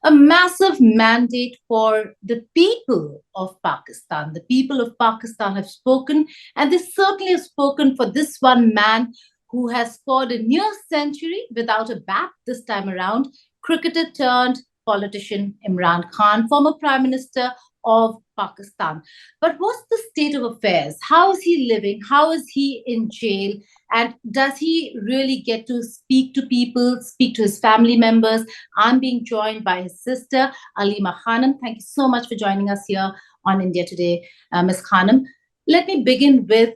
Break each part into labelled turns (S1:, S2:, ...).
S1: a massive mandate for the people of Pakistan. The people of Pakistan have spoken, and they certainly have spoken for this one man who has scored a near century without a bat this time around, cricketer turned politician Imran Khan, former Prime Minister of Pakistan. But what's the state of affairs? How is he living? How is he in jail? And does he really get to speak to people, speak to his family members? I'm being joined by his sister, Aleema Khanum. Thank you so much for joining us here on India Today, Ms. Khanum. Let me begin with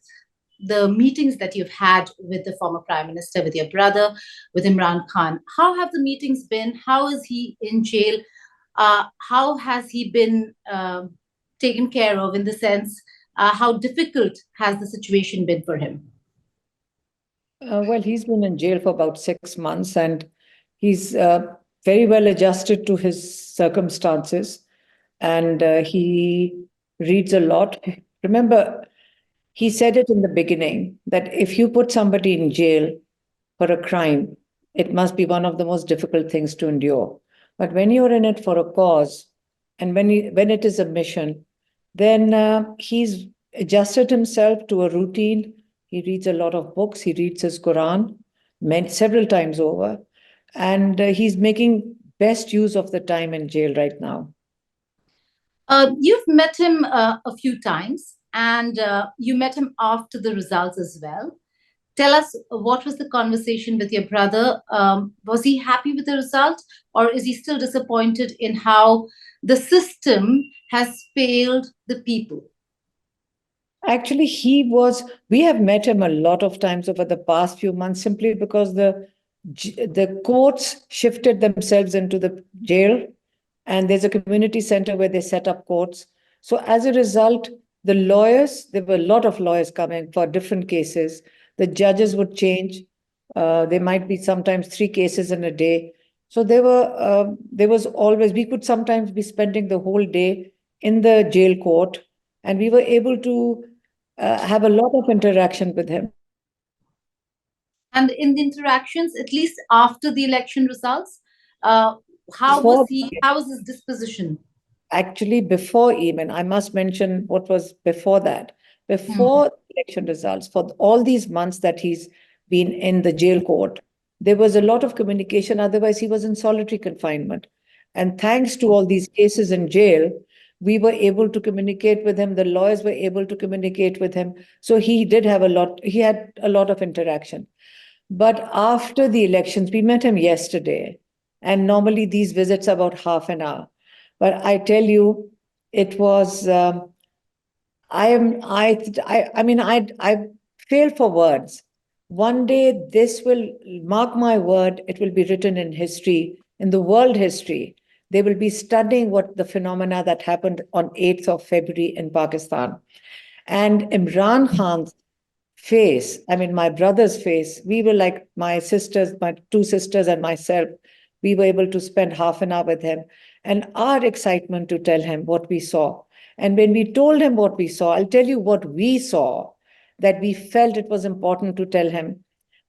S1: the meetings that you've had with the former Prime Minister, with your brother, with Imran Khan. How have the meetings been? How is he in jail? How has he been taken care of, in the sense, how difficult has the situation been for him?
S2: Well, he's been in jail for about 6 months, and he's very well adjusted to his circumstances, and he reads a lot. Remember, he said it in the beginning that if you put somebody in jail for a crime, it must be one of the most difficult things to endure. But when you're in it for a cause, and when it is a mission, then he's adjusted himself to a routine. He reads a lot of books. He reads his Quran several times over, and he's making best use of the time in jail right now.
S1: You've met him a few times, and you met him after the results as well. Tell us, what was the conversation with your brother? Was he happy with the result, or is he still disappointed in how the system has failed the people?
S2: Actually, we have met him a lot of times over the past few months simply because the courts shifted themselves into the jail, and there's a community center where they set up courts. So as a result, there were a lot of lawyers coming for different cases. The judges would change. There might be sometimes 3 cases in a day. So we could sometimes be spending the whole day in the jail court, and we were able to have a lot of interaction with him.
S1: And in the interactions, at least after the election results, how was he? How was his disposition?
S2: Actually, before even, I must mention what was before that. Before election results, for all these months that he's been in the jail court, there was a lot of communication. Otherwise, he was in solitary confinement. And thanks to all these cases in jail, we were able to communicate with him. The lawyers were able to communicate with him. So he had a lot of interaction. But after the elections, we met him yesterday. And normally these visits are about half an hour. But I tell you, it was, I fail for words. One day, this will, mark my word, it will be written in history, in the world history. They will be studying what the phenomena that happened on 8th of February in Pakistan. And Imran Khan's face, my brother's face, we were like my 2 sisters and myself, we were able to spend half an hour with him, and our excitement to tell him what we saw. And when we told him what we saw, I'll tell you what we saw, that we felt it was important to tell him,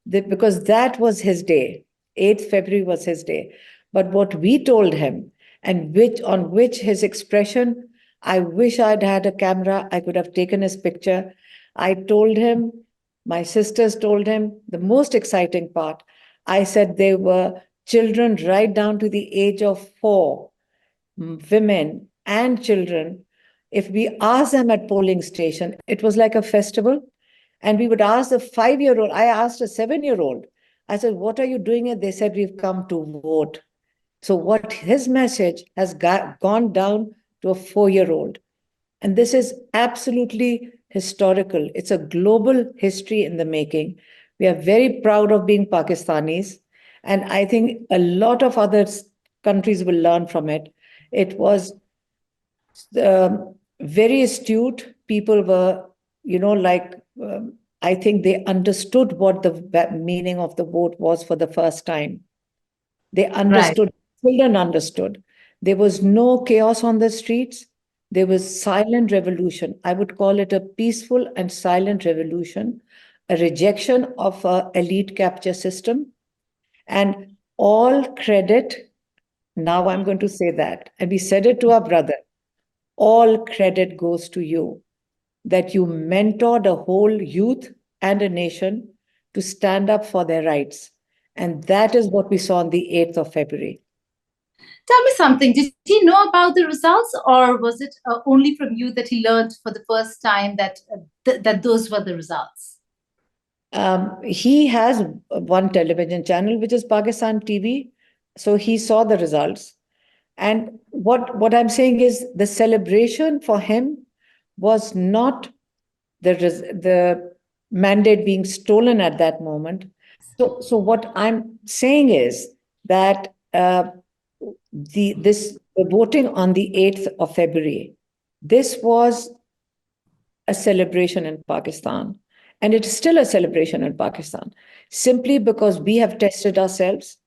S2: that because that was his day. 8th February was his day. But what we told him, and on which his expression, I wish I'd had a camera, I could have taken his picture. I told him, my sisters told him, the most exciting part, I said they were children right down to the age of 4, women and children. If we asked them at polling station, it was like a festival. And we would ask the 5-year-old, I asked a 7-year-old, I said, what are you doing here? They said, we've come to vote. So what his message has gone down to a 4-year-old. And this is absolutely historical. It's a global history in the making. We are very proud of being Pakistanis. And I think a lot of other countries will learn from it. It was very astute. People were, I think they understood what the meaning of the vote was for the first time. They understood, children understood. There was no chaos on the streets. There was silent revolution. I would call it a peaceful and silent revolution, a rejection of an elite capture system. And all credit Now I'm going to say that. And we said it to our brother. All credit goes to you that you mentored a whole youth and a nation to stand up for their rights. And that is what we saw on the 8th of February.
S1: Tell me something. Did he know about the results, or was it only from you that he learned for the first time that that those were the results?
S2: He has one television channel, which is Pakistan TV. So he saw the results. And what I'm saying is the celebration for him was not the mandate being stolen at that moment. So what I'm saying is that the voting on the 8th of February, this was a celebration in Pakistan. And it is still a celebration in Pakistan, simply because we have tested ourselves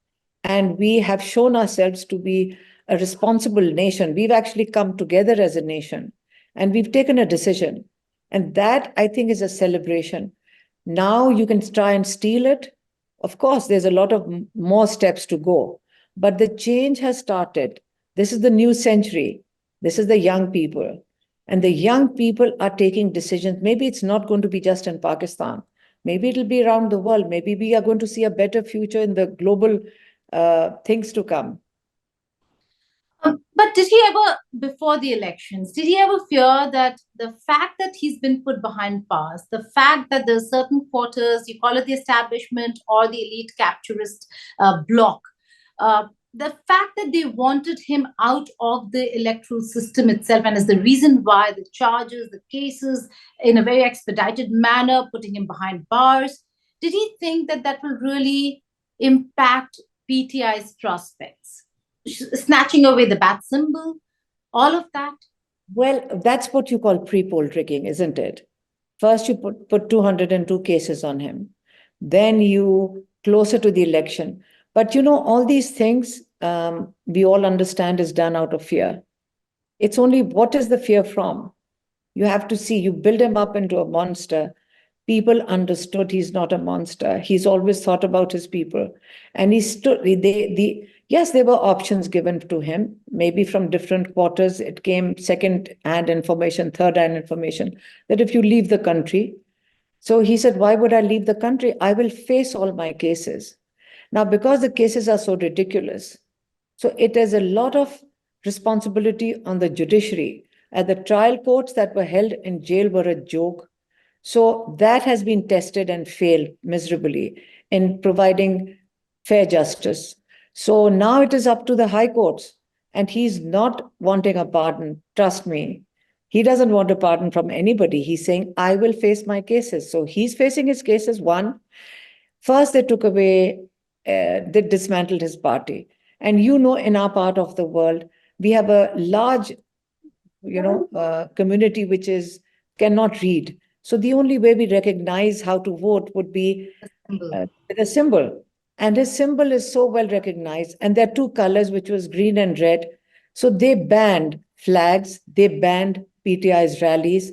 S2: and we have shown ourselves to be a responsible nation. We've actually come together as a nation and we've taken a decision. And that, I think, is a celebration. Now you can try and steal it. Of course, there's a lot of more steps to go, but the change has started. This is the new century. This is the young people. And the young people are taking decisions. Maybe it's not going to be just in Pakistan. Maybe it'll be around the world. Maybe we are going to see a better future in the global things to come.
S1: But did he ever, before the elections, did he ever fear that the fact that he's been put behind bars, the fact that there's certain quarters, you call it the establishment or the elite capturist bloc, the fact that they wanted him out of the electoral system itself, and as the reason why the charges, the cases, in a very expedited manner, putting him behind bars, did he think that that will really impact PTI's prospects? Snatching away the bat symbol, all of that?
S2: Well, that's what you call pre-poll tricking, isn't it? First, you put 202 cases on him. Then you, closer to the election. But all these things we all understand is done out of fear. It's only what is the fear from? You have to see, you build him up into a monster. People understood he's not a monster. He's always thought about his people. And he stood, yes, there were options given to him. Maybe from different quarters, it came second-hand information, third-hand information, that if you leave the country. So he said, why would I leave the country? I will face all my cases. Now, because the cases are so ridiculous, so it is a lot of responsibility on the judiciary. And the trial courts that were held in jail were a joke. So that has been tested and failed miserably in providing fair justice. So now it is up to the high courts. And he's not wanting a pardon, trust me. He doesn't want a pardon from anybody. He's saying, I will face my cases. So he's facing his cases. One, first they took away, they dismantled his party. And in our part of the world, we have a large, community which cannot read. So the only way we recognize how to vote would be with a symbol. And his symbol is so well recognized. And there are two colors, which was green and red. So they banned flags, they banned PTI's rallies,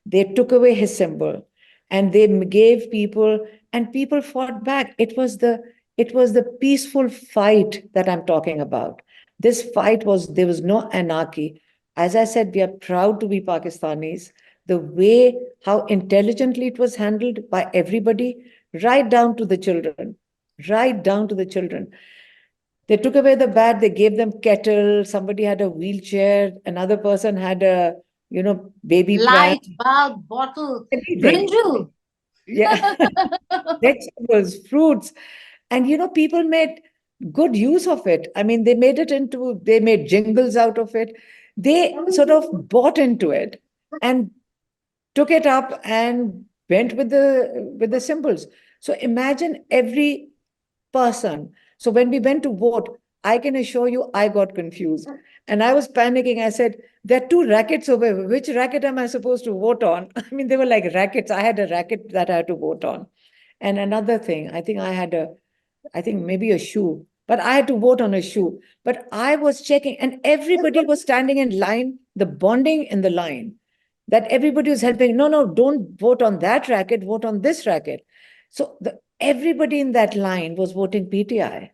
S2: they took away his symbol, and they gave people, and people fought back. It was the peaceful fight that I'm talking about. This fight there was no anarchy. As I said, we are proud to be Pakistanis. The way how intelligently it was handled by everybody, right down to the children, right down to the children. They took away the bat, they gave them kettle, somebody had a wheelchair, another person had a, baby pram.
S1: Light, bulb, bottle,
S2: Anything.
S1: brinjal.
S2: Yeah. Vegetables, fruits. And, people made good use of it. I mean, they made jingles out of it. They sort of bought into it and took it up and went with the symbols. So imagine every person. So when we went to vote, I can assure you, I got confused. And I was panicking. I said, there are two rackets over here. Which racket am I supposed to vote on? I mean, they were like rackets. I had a racket that I had to vote on. And another thing, I think maybe a shoe, but I had to vote on a shoe. But I was checking, and everybody was standing in line, the bonding in the line, that everybody was helping. No, no, don't vote on that racket, vote on this racket. So everybody in that line was voting PTI.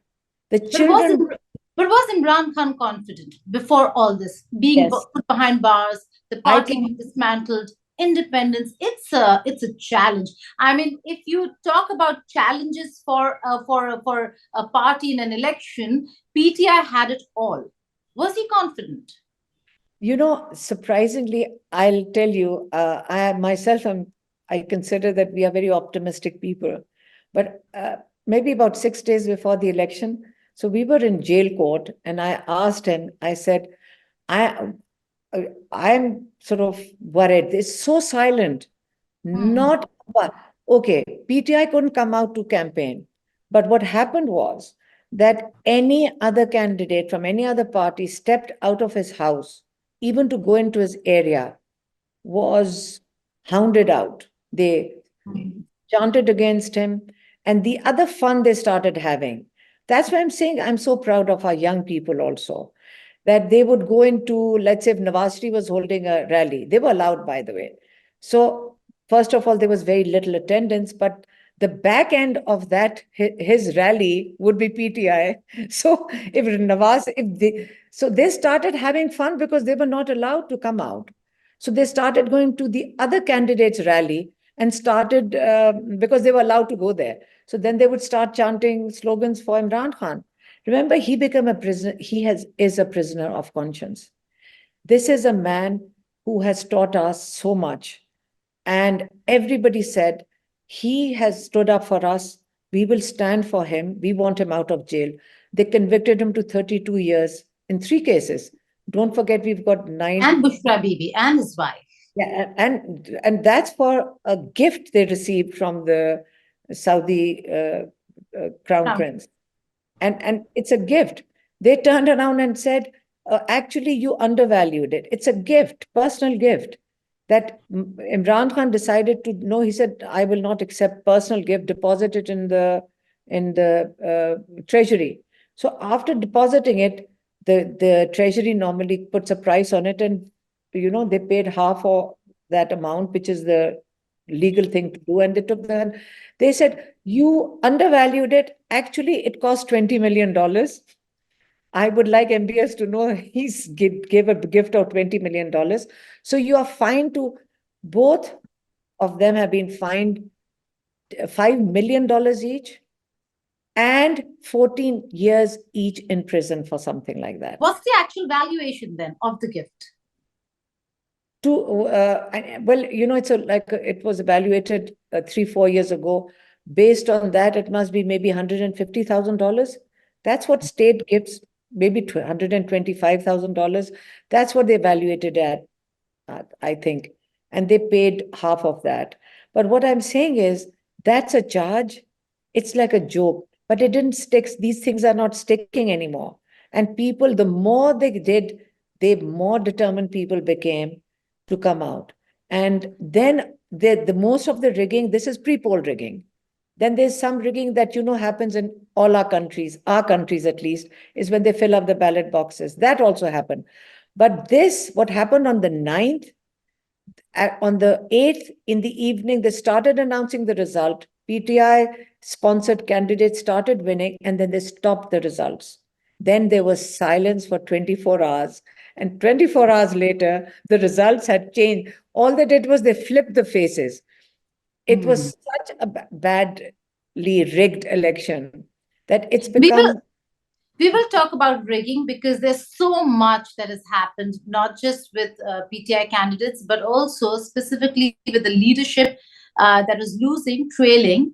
S2: The children.
S1: But was Imran Khan confident before all this, being
S2: Yes,
S1: put behind bars, the
S2: I
S1: party
S2: can.
S1: being dismantled, independence? It's a challenge. I mean, if you talk about challenges for a party in an election, PTI had it all. Was he confident?
S2: Surprisingly, I'll tell you, I myself I consider that we are very optimistic people. But maybe about 6 days before the election, so we were in jail court, and I asked him, I said, I, I'm sort of worried. It's so silent.
S1: Hmm.
S2: Not, okay, PTI couldn't come out to campaign. But what happened was that any other candidate from any other party stepped out of his house, even to go into his area, was hounded out. They chanted against him, and the other fun they started having. That's why I'm saying I'm so proud of our young people also, that they would go into, let's say, if Nawaz Sharif was holding a rally, they were allowed, by the way. So, first of all, there was very little attendance, but the back end of that, his rally would be PTI. So, so they started having fun because they were not allowed to come out. So they started going to the other candidates' rally and started because they were allowed to go there. So then they would start chanting slogans for Imran Khan. Remember, he became a prisoner. Is a prisoner of conscience. This is a man who has taught us so much. And everybody said, he has stood up for us. We will stand for him. We want him out of jail. They convicted him to 32 years in 3 cases. Don't forget, we've got nine.
S1: And Bushra Bibi and his wife.
S2: Yeah, and that's for a gift they received from the Saudi crown
S1: Um,
S2: prince, and it's a gift. They turned around and said, actually, you undervalued it. It's a gift, personal gift. That Imran Khan decided to no. He said, I will not accept personal gift. Deposit it in the treasury. So after depositing it, the treasury normally puts a price on it, and they paid half of that amount, which is the legal thing to do, and they took that. They said, you undervalued it. Actually, it cost $20 million. I would like MBS to know he's gave a gift of $20 million. So you are fined to, both of them have been fined $5 million each and 14 years each in prison for something like that.
S1: what's the actual valuation then of the gift?
S2: Well, it was evaluated 3 4 years ago. Based on that, it must be maybe $150,000. That's what state gives, maybe $125,000. That's what they evaluated at, I think, and they paid half of that. But what I'm saying is, that's a charge. It's like a joke, but it didn't stick. These things are not sticking anymore. And people, the more they did, the more determined people became to come out. And then the most of the rigging, this is pre-poll rigging. Then there's some rigging that happens in all our countries at least, is when they fill up the ballot boxes. That also happened. But this, what happened on the 9th, on the 8th in the evening, they started announcing the result. PTI sponsored candidates started winning, and then they stopped the results. Then there was silence for 24 hours. And 24 hours later, the results had changed. All they did was they flipped the faces. It
S1: Hmm.
S2: was such a badly rigged election that it's
S1: We will
S2: become.
S1: we will talk about rigging because there's so much that has happened, not just with PTI candidates, but also specifically with the leadership that was losing, trailing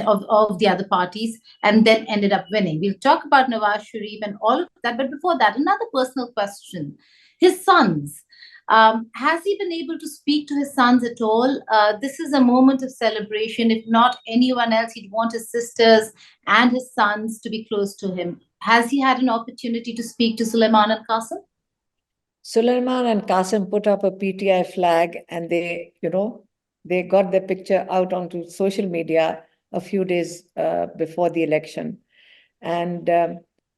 S1: of the other parties, and then ended up winning. We'll talk about Nawaz Sharif and all of that. But before that, another personal question. His sons. Has he been able to speak to his sons at all? This is a moment of celebration. If not anyone else, he'd want his sisters and his sons to be close to him. Has he had an opportunity to speak to Suleiman and Qasim?
S2: Suleiman and Qasim put up a PTI flag, and they got their picture out onto social media a few days before the election. And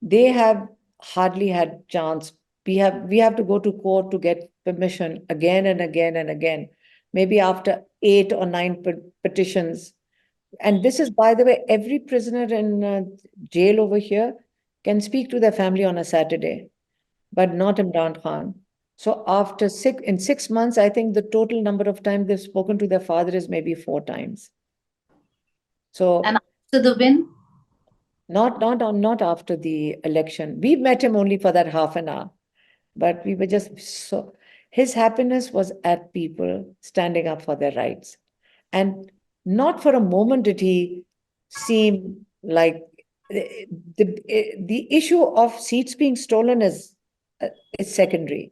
S2: they have hardly had chance. We have to go to court to get permission again and again and again, maybe after 8 or 9 petitions. And this is, by the way, every prisoner in jail over here can speak to their family on a Saturday, but not Imran Khan. So in 6 months, I think the total number of times they've spoken to their father is maybe 4 times.
S1: And
S2: So
S1: after the win?
S2: not after the election. We met him only for that half an hour, but we were just so his happiness was at people standing up for their rights. And not for a moment did he seem like the issue of seats being stolen is secondary.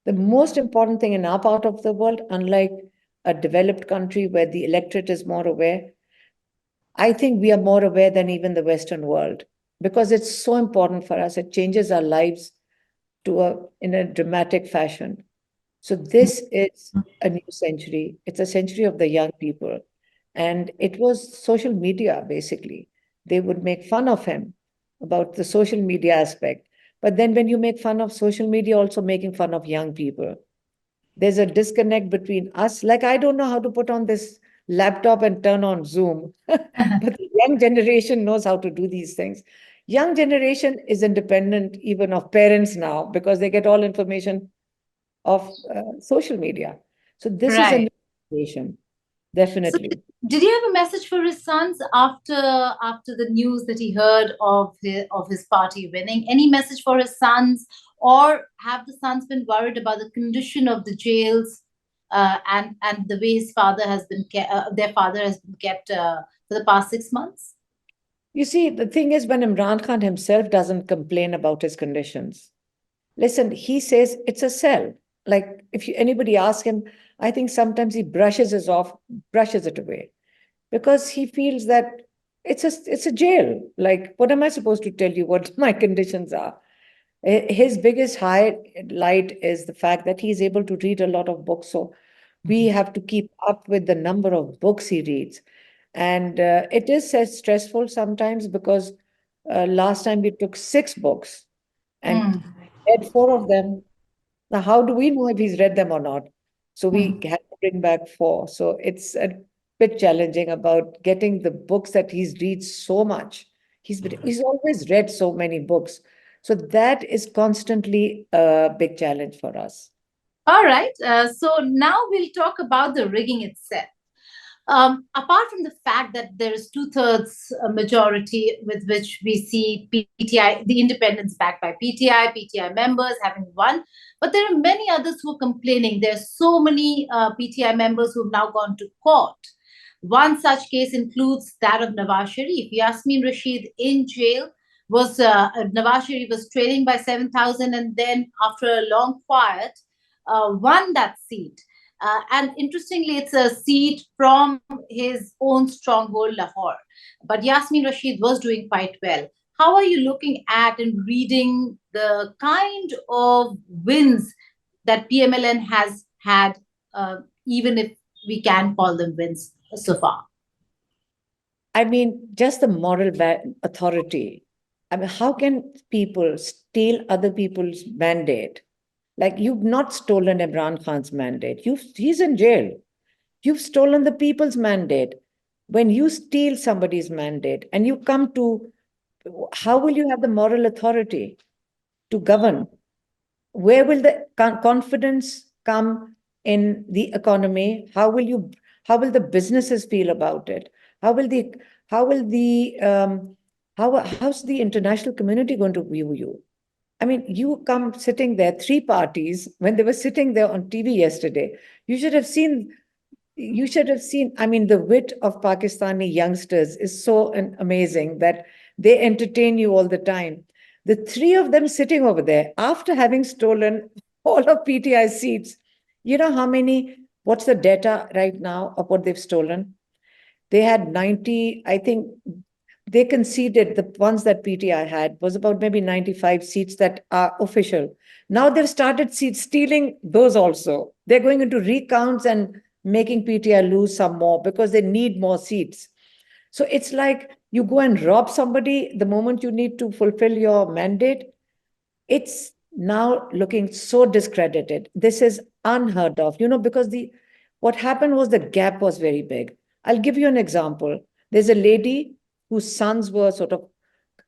S2: The most important thing in our part of the world, unlike a developed country where the electorate is more aware, I think we are more aware than even the Western world because it's so important for us. It changes our lives in a dramatic fashion. So this is a new century. It's a century of the young people. And it was social media, basically. They would make fun of him about the social media aspect. But then when you make fun of social media, also making fun of young people, there's a disconnect between us. Like, I don't know how to put on this laptop and turn on Zoom, but the young generation knows how to do these things. Young generation is independent even of parents now because they get all information of social media. So this is a
S1: Right.
S2: new generation,
S1: So
S2: definitely.
S1: did he have a message for his sons after the news that he heard of his party winning? Any message for his sons, or have the sons been worried about the condition of the jails and the way their father has been kept for the past 6 months?
S2: You see, the thing is, when Imran Khan himself doesn't complain about his conditions, listen, he says it's a cell. Like if anybody asks him, I think sometimes he brushes it away because he feels that it's a jail. Like, what am I supposed to tell you what my conditions are? His biggest highlight is the fact that he's able to read a lot of books. So we have to keep up with the number of books he reads. And it is stressful sometimes because last time we took 6 books and
S1: Mm,
S2: read 4 of them. Now, how do we know if he's read them or not? So we
S1: mm.
S2: had to bring back 4. So it's a bit challenging about getting the books that he's reads so much. He's always read so many books. So that is constantly a big challenge for us.
S1: All right. So now we'll talk about the rigging itself. Apart from the fact that there is two-thirds majority with which we see PTI, the independents backed by PTI members having won, but there are many others who are complaining. There are so many PTI members who have now gone to court. One such case includes that of Nawaz Sharif. Yasmin Rashid in jail Nawaz Sharif was trailing by 7,000 and then after a long quiet won that seat. And interestingly, it's a seat from his own stronghold, Lahore. But Yasmin Rashid was doing quite well. How are you looking at and reading the kind of wins that PMLN has had, even if we can call them wins so far?
S2: I mean, just the moral authority. I mean, how can people steal other people's mandate? Like, you've not stolen Imran Khan's mandate. He's in jail. You've stolen the people's mandate. When you steal somebody's mandate and you come to, how will you have the moral authority to govern? Where will the confidence come in the economy? How will the businesses feel about it? How will the, how will the, how's the international community going to view you? I mean, you come sitting there, 3 parties, when they were sitting there on TV yesterday, you should have seen I mean, the wit of Pakistani youngsters is so amazing that they entertain you all the time. The 3 of them sitting over there, after having stolen all of PTI seats, you know what's the data right now of what they've stolen? They had 90, I think they conceded the ones that PTI had was about maybe 95 seats that are official. Now they've started stealing those also. They're going into recounts and making PTI lose some more because they need more seats. So it's like you go and rob somebody the moment you need to fulfill your mandate. It's now looking so discredited. This is unheard of, because what happened was the gap was very big. I'll give you an example. There's a lady whose sons were sort of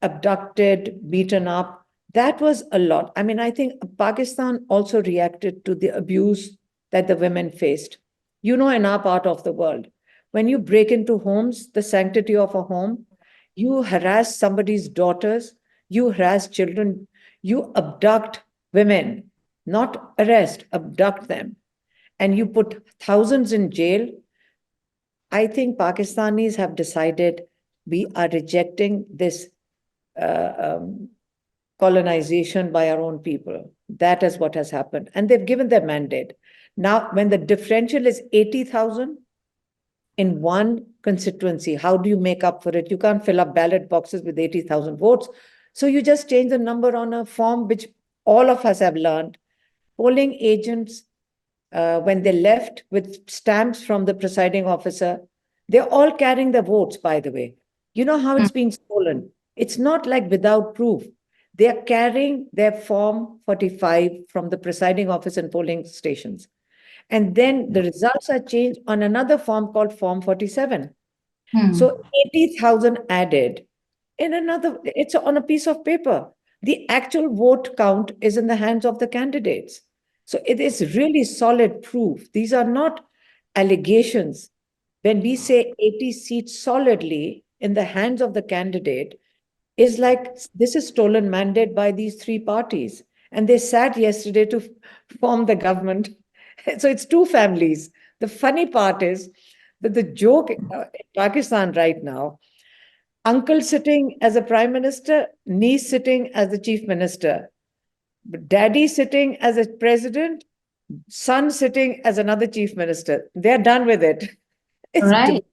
S2: abducted, beaten up. That was a lot. I mean, I think Pakistan also reacted to the abuse that the women faced. You know, in our part of the world, when you break into homes, the sanctity of a home, you harass somebody's daughters, you harass children, you abduct women, not arrest, abduct them, and you put thousands in jail. I think Pakistanis have decided we are rejecting this uh, um, colonization by our own people. That is what has happened. And they've given their mandate. Now, when the differential is 80,000 in one constituency, how do you make up for it? You can't fill up ballot boxes with 80,000 votes. So you just change the number on a form, which all of us have learned. Polling agents, when they left with stamps from the presiding officer, they're all carrying the votes, by the way. You know how it's being stolen. It's not like without proof. They are carrying their Form 45 from the presiding officer in polling stations. And then the results are changed on another form called Form 47.
S1: Hmm.
S2: So 80,000 added in another, it's on a piece of paper. The actual vote count is in the hands of the candidates. So it is really solid proof. These are not allegations. When we say 80 seats solidly in the hands of the candidate, is like this is stolen mandate by these three parties. And they sat yesterday to form the government. So it's two families. The funny part is that the joke in Pakistan right now, uncle sitting as a prime minister, niece sitting as the chief minister, daddy sitting as a president, son sitting as another chief minister. They're done with it. It's
S1: Right.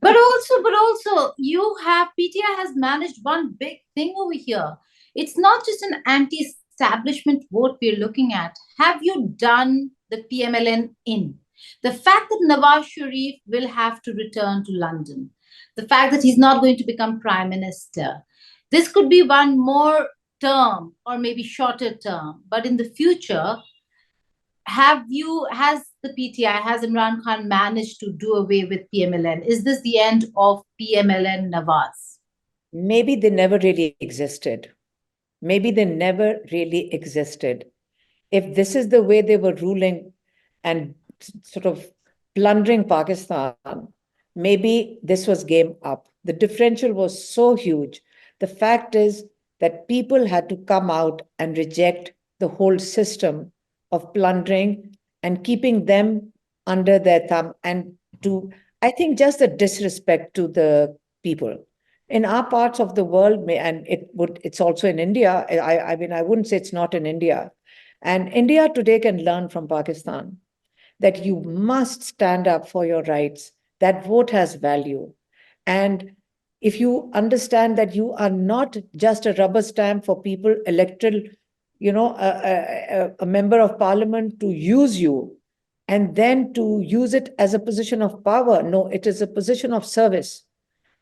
S1: But also, you have PTI has managed one big thing over here. It's not just an anti-establishment vote we're looking at. Have you done the PMLN in? The fact that Nawaz Sharif will have to return to London, the fact that he's not going to become prime minister, this could be one more term or maybe shorter term. But in the future, has the PTI, has Imran Khan managed to do away with PMLN? Is this the end of PMLN Nawaz?
S2: Maybe they never really existed. Maybe they never really existed. If this is the way they were ruling and sort of plundering Pakistan, maybe this was game up. The differential was so huge. The fact is that people had to come out and reject the whole system of plundering and keeping them under their thumb. And to, I think, just the disrespect to the people in our parts of the world, and it's also in India. I mean, I wouldn't say it's not in India. And India today can learn from Pakistan that you must stand up for your rights. That vote has value. And if you understand that you are not just a rubber stamp for people, electoral, a member of parliament to use you and then to use it as a position of power. No, it is a position of service.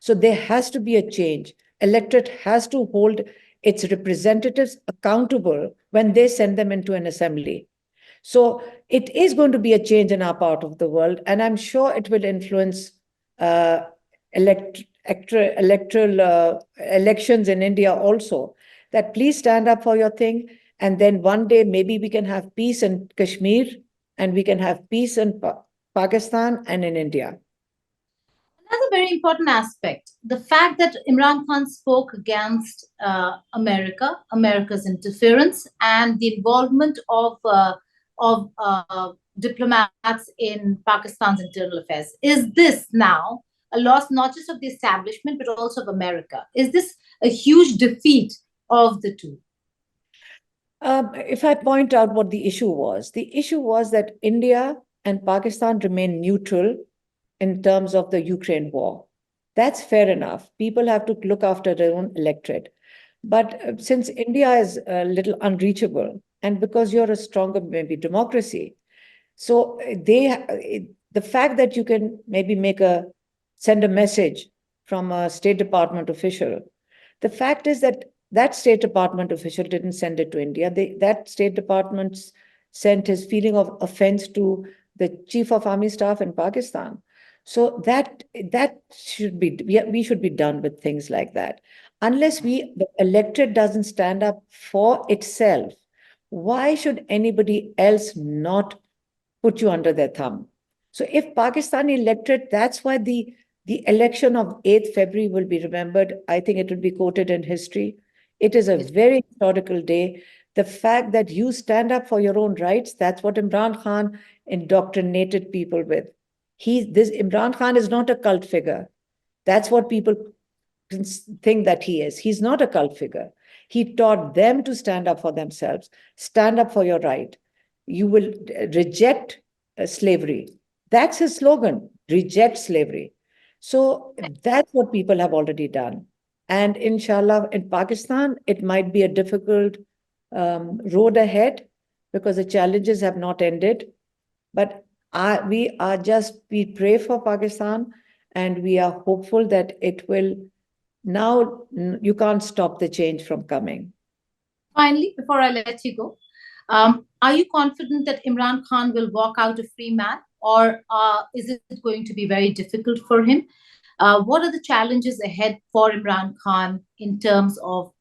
S2: So there has to be a change. Electorate has to hold its representatives accountable when they send them into an assembly. So it is going to be a change in our part of the world, and I'm sure it will influence uh, electoral elections in India also. That please stand up for your thing, and then one day maybe we can have peace in Kashmir, and we can have peace in Pakistan and in India.
S1: Another very important aspect, the fact that Imran Khan spoke against America's interference, and the involvement of diplomats in Pakistan's internal affairs. Is this now a loss not just of the establishment but also of America? Is this a huge defeat of the two?
S2: If I point out what the issue was that India and Pakistan remain neutral in terms of the Ukraine war. That's fair enough. People have to look after their own electorate. But since India is a little unreachable, and because you're a stronger, maybe, democracy, so the fact that you can maybe send a message from a State Department official, the fact is that that State Department official didn't send it to India. That State Department sent his feeling of offense to the Chief of Army Staff in Pakistan. So that should be, we should be done with things like that. Unless the electorate doesn't stand up for itself, why should anybody else not put you under their thumb? So if Pakistani electorate, that's why the election of 8th February will be remembered. I think it will be quoted in history. It is a very historical day. The fact that you stand up for your own rights, that's what Imran Khan indoctrinated people with. This Imran Khan is not a cult figure. That's what people think that he is. He's not a cult figure. He taught them to stand up for themselves, stand up for your right. You will reject slavery. That's his slogan, reject slavery. So that's what people have already done. And inshallah, in Pakistan, it might be a difficult road ahead because the challenges have not ended. But we pray for Pakistan, and we are hopeful that it will. Now you can't stop the change from coming.
S1: Finally, before I let you go, are you confident that Imran Khan will walk out a free man, or is it going to be very difficult for him? What are the challenges ahead for Imran Khan in terms of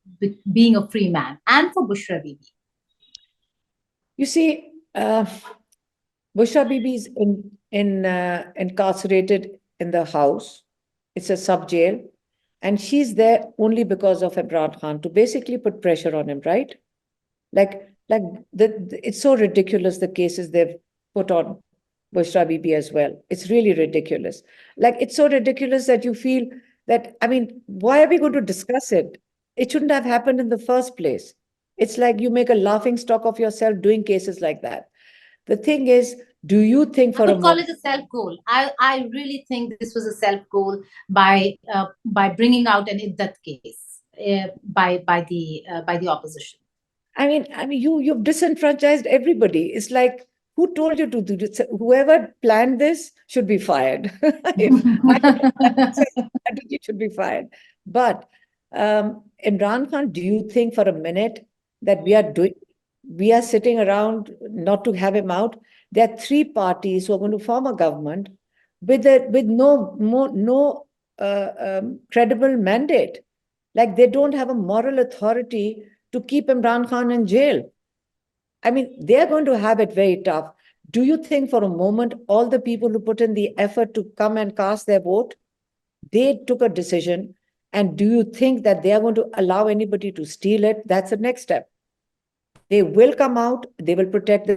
S1: being a free man, and for Bushra Bibi?
S2: You see, Bushra Bibi is incarcerated in the house. It's a sub jail. And she's there only because of Imran Khan to basically put pressure on him, right? It's so ridiculous, the cases they've put on Bushra Bibi as well. It's really ridiculous. Like, it's so ridiculous that you feel that, I mean, why are we going to discuss it? It shouldn't have happened in the first place. It's like you make a laughing stock of yourself doing cases like that. The thing is, do you think for
S1: I
S2: a
S1: would call
S2: moment?
S1: it a self goal. I really think this was a self goal by bringing out an iddat case by the opposition.
S2: I mean, you've disenfranchised everybody. It's like, who told you to do this? Whoever planned this should be fired. I think you should be fired. But Imran Khan, do you think for a minute that we are sitting around not to have him out? There are three parties who are going to form a government with no credible mandate. Like, they don't have a moral authority to keep Imran Khan in jail. I mean, they're going to have it very tough. Do you think for a moment all the people who put in the effort to come and cast their vote, they took a decision? And do you think that they are going to allow anybody to steal it? That's the next step. They will come out, they will protect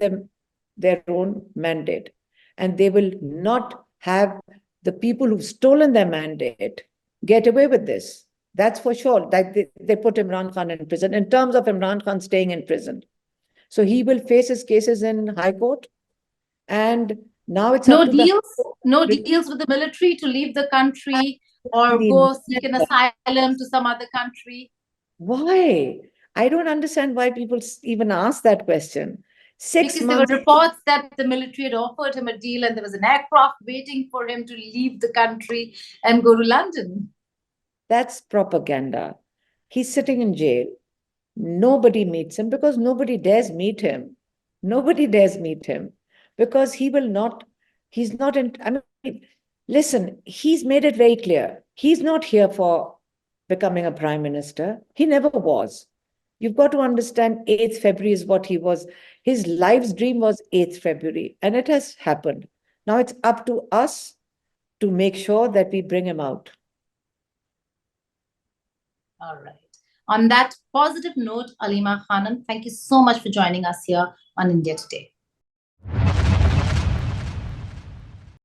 S2: their own mandate, and they will not have the people who've stolen their mandate get away with this. That's for sure. That they put Imran Khan in prison. In terms of Imran Khan staying in prison, so he will face his cases in High Court, and now it's up to the
S1: no deals with the military to leave the country or
S2: Absolutely
S1: go seek an asylum to some other country.
S2: Why? I don't understand why people even ask that question. 6
S1: Because there were
S2: months.
S1: reports that the military had offered him a deal and there was an aircraft waiting for him to leave the country and go to London.
S2: That's propaganda. He's sitting in jail. Nobody meets him because nobody dares meet him. Nobody dares meet him because he's not in. I mean, listen, he's made it very clear. He's not here for becoming a prime minister. He never was. You've got to understand 8th February is what he was. His life's dream was 8th February, and it has happened. Now it's up to us to make sure that we bring him out.
S1: All right. On that positive note, Aleema Khanum, thank you so much for joining us here on India Today.